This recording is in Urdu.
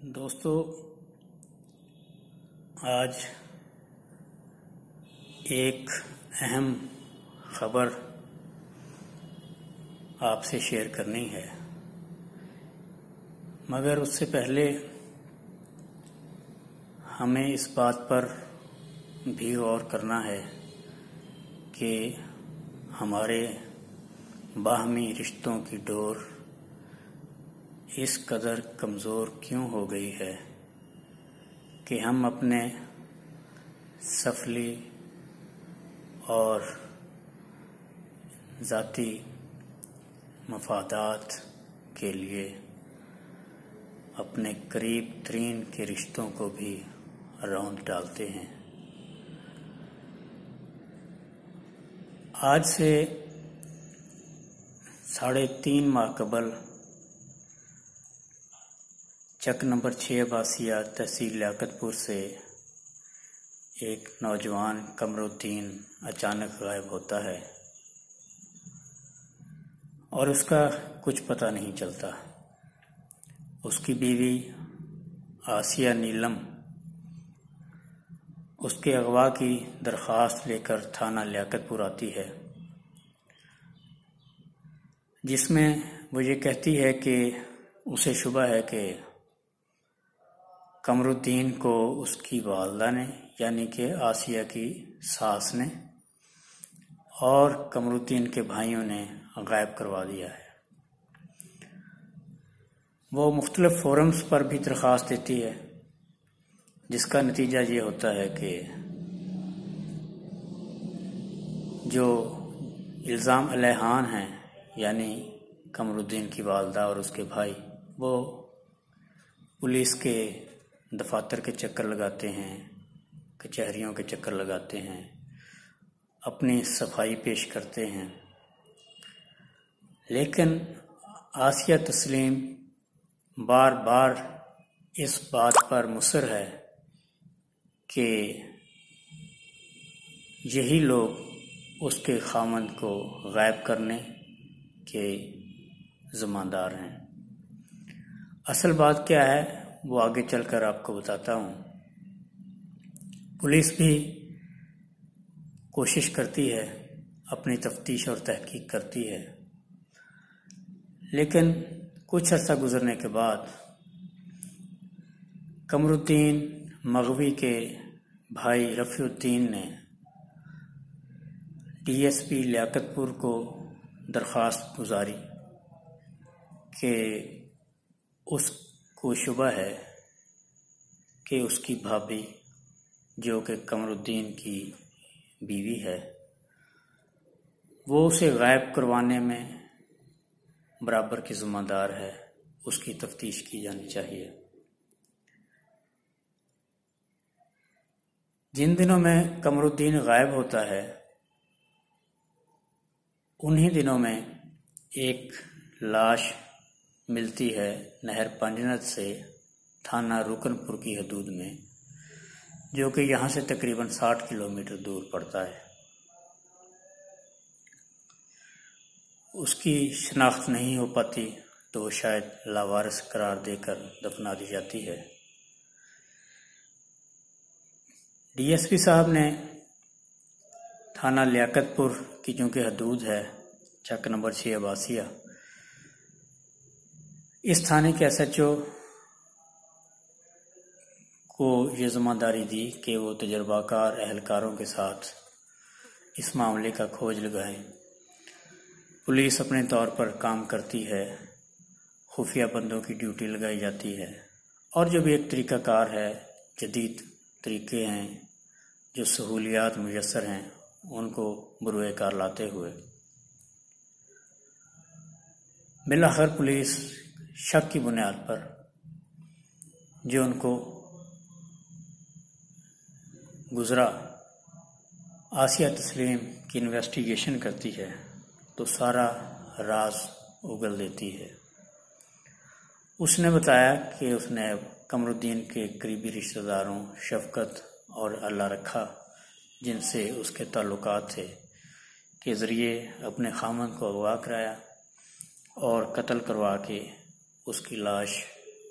دوستو، آج ایک اہم خبر آپ سے شیئر کرنی ہے، مگر اس سے پہلے ہمیں اس بات پر بھی غور کرنا ہے کہ ہمارے باہمی رشتوں کی ڈور اس قدر کمزور کیوں ہو گئی ہے کہ ہم اپنے سفلی اور ذاتی مفادات کے لیے اپنے قریب ترین کے رشتوں کو بھی رونق ڈالتے ہیں۔ آج سے 3.5 ماہ قبل چک نمبر 6 عباسیہ تحصیل لیاقت پور سے ایک نوجوان قمرالدین اچانک غائب ہوتا ہے اور اس کا کچھ پتہ نہیں چلتا۔ اس کی بیوی آسیہ نیلم اس کے اغوا کی درخواست لے کر تھانہ لیاقت پور آتی ہے، جس میں وہ یہ کہتی ہے کہ اسے شبہ ہے کہ قمرالدین کو اس کی والدہ نے یعنی کہ آسیہ کی ساس نے اور قمرالدین کے بھائیوں نے غائب کروا دیا ہے۔ وہ مختلف فورمز پر بھی درخواست دیتی ہے، جس کا نتیجہ یہ ہوتا ہے کہ جو الزام علیحان ہیں یعنی قمرالدین کی والدہ اور اس کے بھائی، وہ پولیس کے دفاتر کے چکر لگاتے ہیں، کچہریوں کے چکر لگاتے ہیں، اپنی صفائی پیش کرتے ہیں، لیکن آسیہ تسلیم بار بار اس بات پر مصر ہے کہ یہی لوگ اس کے خاوند کو غائب کرنے کے ذمہ دار ہیں۔ اصل بات کیا ہے وہ آگے چل کر آپ کو بتاتا ہوں۔ پولیس بھی کوشش کرتی ہے، اپنی تفتیش اور تحقیق کرتی ہے، لیکن کچھ عرصہ گزرنے کے بعد قمرالدین مغوی کے بھائی رفیع الدین نے ڈی ایس پی لیاقت پور کو درخواست گزاری کہ اس کو شبہ ہے کہ اس کی بھابھی جو کہ قمرالدین کی بیوی ہے، وہ اسے غائب کروانے میں برابر کی ذمہ دار ہے، اس کی تفتیش کی جانی چاہیے۔ جن دنوں میں قمرالدین غائب ہوتا ہے انہی دنوں میں ایک لاش ملتی ہے نہر پنجنت سے تھانہ رکن پور کی حدود میں، جو کہ یہاں سے تقریباً 60 کلومیٹر دور پڑتا ہے۔ اس کی شناخت نہیں ہو پاتی تو وہ شاید لاوارث قرار دے کر دفنا دی جاتی ہے۔ ڈی ایس پی صاحب نے تھانہ لیاقت پور کی چونکہ حدود ہے چک نمبر 6 عباسیہ، اس تھانے کے ایس ایچ او کو یہ ذمہ داری دی کہ وہ تجربہ کار اہلکاروں کے ساتھ اس معاملے کا کھوج لگائیں۔ پولیس اپنے طور پر کام کرتی ہے، خفیہ بندوں کی ڈیوٹی لگائی جاتی ہے، اور جو بھی ایک طریقہ کار ہے، جدید طریقے ہیں، جو سہولیات میسر ہیں، ان کو بروئے کار لاتے ہوئے بالآخر پولیس شک کی بنیاد پر جو ان کو گزرا آسیہ تسلیم کی انویسٹیگیشن کرتی ہے تو سارا راز اگل دیتی ہے۔ اس نے بتایا کہ اس نے قمرالدین کے قریبی رشتہ داروں شفقت اور اللہ رکھا، جن سے اس کے تعلقات تھے، کے ذریعے اپنے خاوند کو اغوا کرایا اور قتل کروا کے اس کی لاش